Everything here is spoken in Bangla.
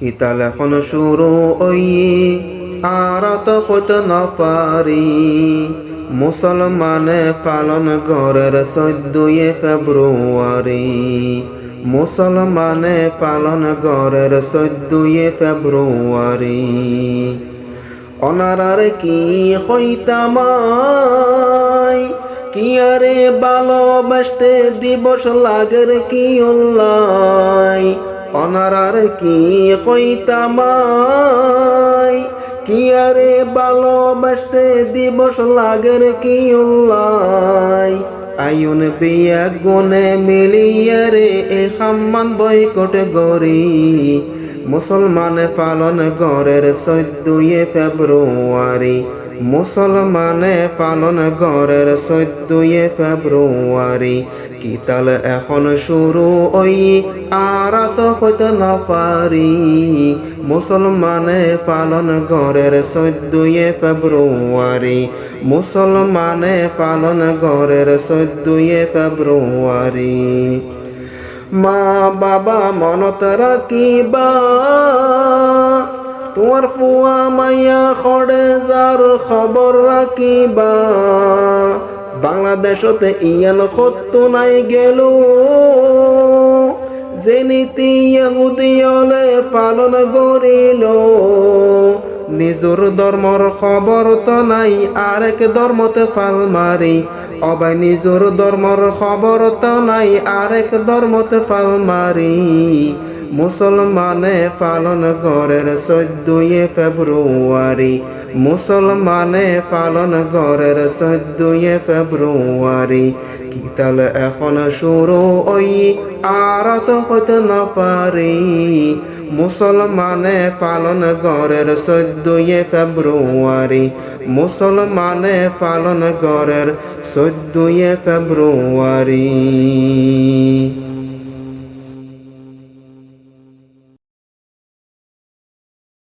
ইতাল এখন শুরু ওই আর তো কত না পারি মুসলমানে পালন ঘরের 14 ফেব্রুয়ারি মুসলমানে পালন ঘরের 14 ফেব্রুয়ারি অনারার কি হইতামাই কি আরে ভালোবাসতে দিবস লাগের কি অল্লাই অনারার কি হইতামাই কি আরে ভালোবাসতে দিবস লাগের কি অল্লাই আয়ুন বিয়া গুনে মিলিয়ারে এ খাম্মান বয়কট গরি মুসলমানে পালন ঘরের 14 ফেব্রুয়ারি মুসলমানে পালন ঘরের 14 ফেব্রুয়ারি কিতাল এখন শুরু ওই আর তো হইতে না পারি মুসলমানে পালন ঘরের 14 ফেব্রুয়ারি মুসলমানে পালন ঘরের 14 ফেব্রুয়ারি মা বাবা মনত রাখিবা তোমার ফুয়া মাইয়া খড়ে যার খবর রাখিবা বাংলাদেশতে ইয়ান সত্য নাই গেল যে নীতি ইহুদিয়লে পালন করিল নিজর ধর্মর খবর তো নাই আরেক ধর্মতে ফাল মারি অবাই নিজর ধর্মর খবর তো নাই আরেক ধর্মতে ফাল মারি মুসলমানে পালন ঘরের 14 ফেব্রুয়ারি মুসলমানে পালন ঘরের 14 ফেব্রুয়ারি কিতাল এখন শুরু ওই আর তো হইতে না পারি মুসলমানে পালন ঘরের 14 ফেব্রুয়ারি মুসলমানে পালন ঘরের 14 ফেব্রুয়ারি